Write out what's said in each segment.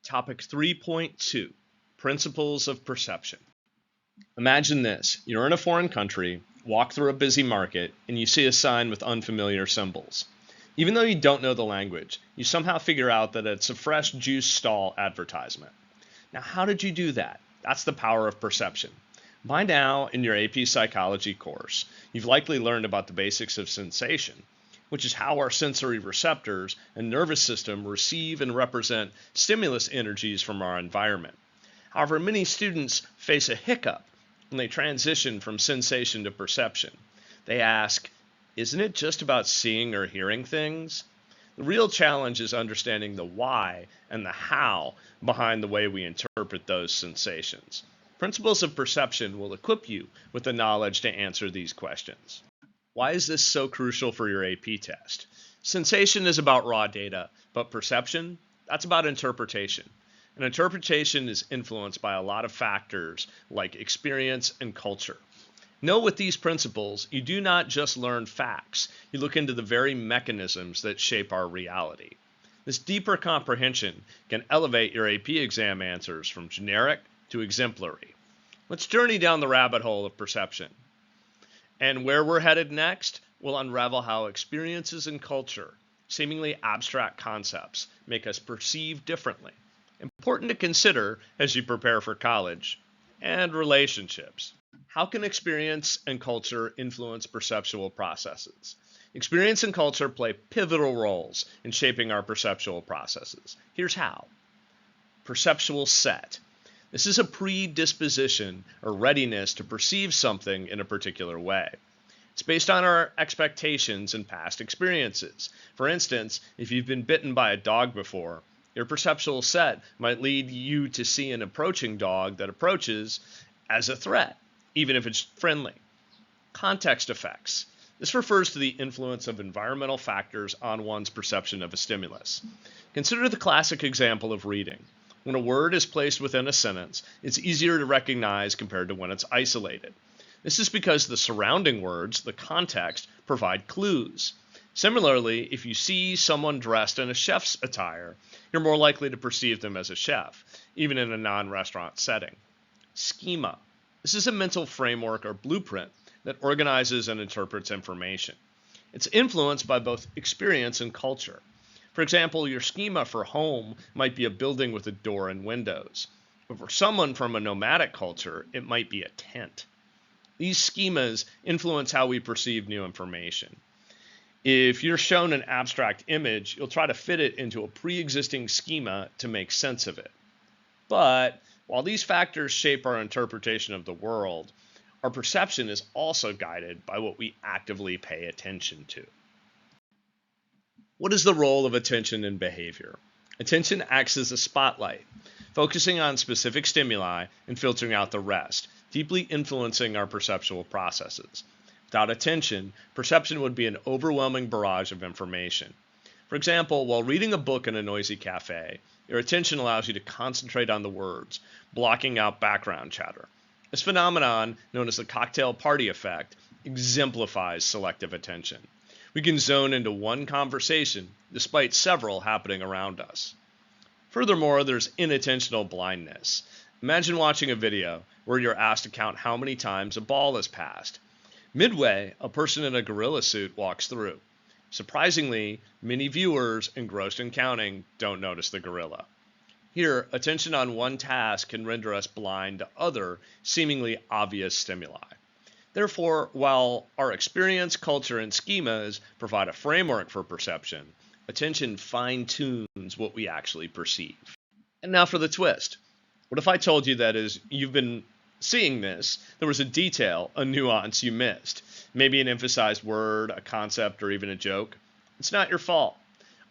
Topic 3.2, Principles of Perception. Imagine this. You're in a foreign country, walk through a busy market, and you see a sign with unfamiliar symbols. Even though you don't know the language, you somehow figure out that it's a fresh juice stall advertisement. Now, how did you do that? That's the power of perception. By now, in your AP Psychology course, you've likely learned about the basics of sensation, which is how our sensory receptors and nervous system receive and represent stimulus energies from our environment. However, many students face a hiccup when they transition from sensation to perception. They ask, isn't it just about seeing or hearing things? The real challenge is understanding the why and the how behind the way we interpret those sensations. Principles of perception will equip you with the knowledge to answer these questions. Why is this so crucial for your AP test? Sensation is about raw data, but perception, that's about interpretation. And interpretation is influenced by a lot of factors like experience and culture. Know with these principles, you do not just learn facts, you look into the very mechanisms that shape our reality. This deeper comprehension can elevate your AP exam answers from generic to exemplary. Let's journey down the rabbit hole of perception. And where we're headed next, we'll unravel how experiences and culture, seemingly abstract concepts, make us perceive differently. Important to consider as you prepare for college and relationships. How can experience and culture influence perceptual processes? Experience and culture play pivotal roles in shaping our perceptual processes. Here's how. Perceptual set. This is a predisposition or readiness to perceive something in a particular way. It's based on our expectations and past experiences. For instance, if you've been bitten by a dog before, your perceptual set might lead you to see an approaching dog that approaches as a threat, even if it's friendly. Context effects. This refers to the influence of environmental factors on one's perception of a stimulus. Consider the classic example of reading. When a word is placed within a sentence, it's easier to recognize compared to when it's isolated. This is because the surrounding words, the context, provide clues. Similarly, if you see someone dressed in a chef's attire, you're more likely to perceive them as a chef, even in a non-restaurant setting. Schema. This is a mental framework or blueprint that organizes and interprets information. It's influenced by both experience and culture. For example, your schema for home might be a building with a door and windows. But for someone from a nomadic culture, it might be a tent. These schemas influence how we perceive new information. If you're shown an abstract image, you'll try to fit it into a pre-existing schema to make sense of it. But while these factors shape our interpretation of the world, our perception is also guided by what we actively pay attention to. What is the role of attention in behavior? Attention acts as a spotlight, focusing on specific stimuli and filtering out the rest, deeply influencing our perceptual processes. Without attention, perception would be an overwhelming barrage of information. For example, while reading a book in a noisy cafe, your attention allows you to concentrate on the words, blocking out background chatter. This phenomenon, known as the cocktail party effect, exemplifies selective attention. We can zone into one conversation despite several happening around us. Furthermore, there's inattentional blindness. Imagine watching a video where you're asked to count how many times a ball is passed. Midway, a person in a gorilla suit walks through. Surprisingly, many viewers, engrossed in counting, don't notice the gorilla. Here, attention on one task can render us blind to other, seemingly obvious stimuli. Therefore, while our experience, culture, and schemas provide a framework for perception, attention fine-tunes what we actually perceive. And now for the twist. What if I told you that as you've been seeing this, there was a detail, a nuance you missed? Maybe an emphasized word, a concept, or even a joke? It's not your fault.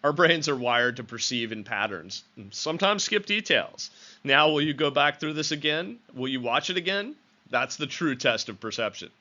Our brains are wired to perceive in patterns, and sometimes skip details. Now, will you go back through this again? Will you watch it again? That's the true test of perception.